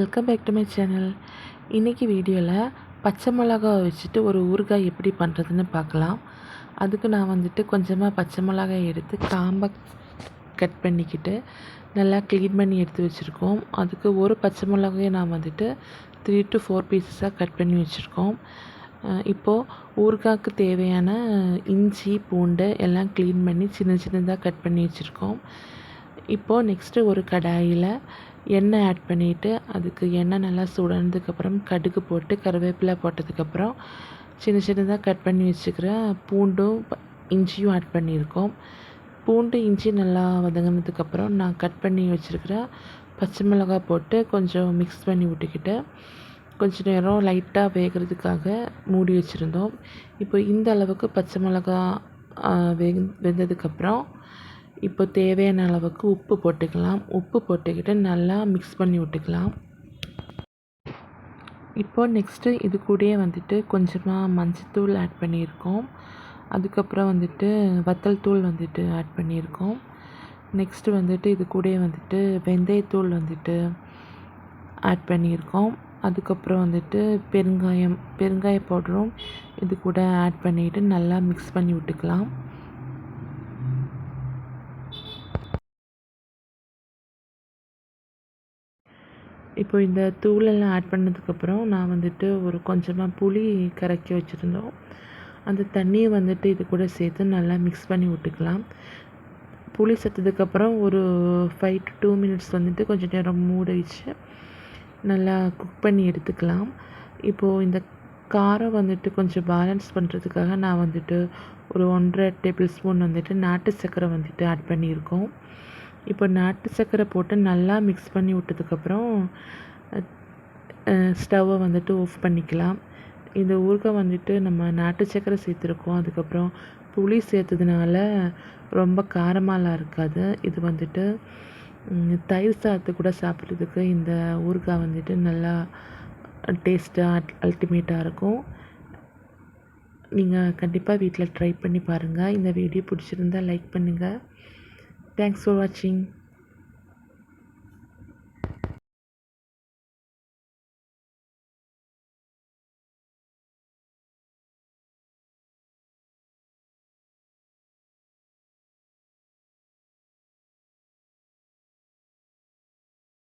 Welcome back to my channel. இன்றைக்கி வீடியோவில் பச்சை மிளகாய் வச்சுட்டு ஒரு ஊறுகாய் எப்படி பண்ணுறதுன்னு பார்க்கலாம். அதுக்கு நான் கொஞ்சமாக பச்சை மிளகாய் எடுத்து காம்பை கட் பண்ணிக்கிட்டு நல்லா க்ளீன் பண்ணி எடுத்து வச்சுருக்கோம். அதுக்கு ஒரு பச்சை மிளகாயை நான் 3 to 4 பீசஸாக கட் பண்ணி வச்சுருக்கோம். இப்போது ஊறுகாய்க்கு தேவையான இஞ்சி பூண்டு எல்லாம் க்ளீன் பண்ணி சின்ன சின்னதாக கட் பண்ணி வச்சுருக்கோம். இப்போது நெக்ஸ்ட்டு ஒரு கடாயில் எண்ணெய் ஆட் பண்ணிவிட்டு அதுக்கு எண்ணெய் நல்லா சுடனதுக்கப்புறம் கடுகு போட்டு கருவேப்பிலை போட்டதுக்கப்புறம் சின்ன சின்னதாக கட் பண்ணி வச்சுக்கிற பூண்டும் இஞ்சியும் ஆட் பண்ணியிருக்கோம். பூண்டு இஞ்சி நல்லா வதங்கினதுக்கப்புறம் நான் கட் பண்ணி வச்சுருக்கிற பச்சை மிளகாய் போட்டு கொஞ்சம் மிக்ஸ் பண்ணி விட்டுக்கிட்டு கொஞ்சம் நேரம் லைட்டாக வேகிறதுக்காக மூடி வச்சுருந்தோம். இப்போ இந்த அளவுக்கு பச்சை மிளகாய் வெந்ததுக்கப்புறம் இப்போ தேவையான அளவுக்கு உப்பு போட்டுக்கலாம். உப்பு போட்டுக்கிட்டு நல்லா மிக்ஸ் பண்ணி விட்டுக்கலாம். இப்போது நெக்ஸ்ட்டு இது கூடயே கொஞ்சமாக மஞ்சத்தூள் ஆட் பண்ணியிருக்கோம். அதுக்கப்புறம் வத்தல் தூள் ஆட் பண்ணியிருக்கோம். நெக்ஸ்ட்டு இது கூடயே வெந்தயத்தூள் ஆட் பண்ணியிருக்கோம். அதுக்கப்புறம் பெருங்காய பவுடரும் இது கூட ஆட் பண்ணிவிட்டு நல்லா மிக்ஸ் பண்ணி விட்டுக்கலாம். இப்போ இந்த தூளெல்லாம் ஆட் பண்ணதுக்கப்புறம் நான் ஒரு கொஞ்சமாக புளி கரைச்சி வச்சுருந்தோம். அந்த தண்ணியை இது கூட சேர்த்து நல்லா மிக்ஸ் பண்ணி விட்டுக்கலாம். புளி சேர்த்ததுக்கப்புறம் ஒரு 5 to 2 மினிட்ஸ் கொஞ்சம் நேரம் மூடி வச்சு நல்லா குக் பண்ணி எடுத்துக்கலாம். இப்போது இந்த காரம் கொஞ்சம் பேலன்ஸ் பண்ணுறதுக்காக நான் ஒரு 1.5 டேபிள் ஸ்பூன் நாட்டு சர்க்கரை ஆட் பண்ணியிருக்கோம். இப்போ நாட்டு சர்க்கரை போட்டு நல்லா மிக்ஸ் பண்ணி விட்டதுக்கப்புறம் ஸ்டவ்வை ஆஃப் பண்ணிக்கலாம். இந்த ஊறுகாய் நம்ம நாட்டு சர்க்கரை சேர்த்துருக்கோம். அதுக்கப்புறம் புளி சேர்த்ததுனால ரொம்ப காரமாலாம் இருக்காது. இது தயிர் சாதத்து கூட சாப்பிட்றதுக்கு இந்த ஊறுகாய் நல்லா டேஸ்ட்டாக அல்டிமேட்டாக இருக்கும். நீங்கள் கண்டிப்பாக வீட்டில் ட்ரை பண்ணி பாருங்கள். இந்த வீடியோ பிடிச்சிருந்தால் லைக் பண்ணுங்கள். தேங்க்ஸ் ஃபார் வாட்சிங்.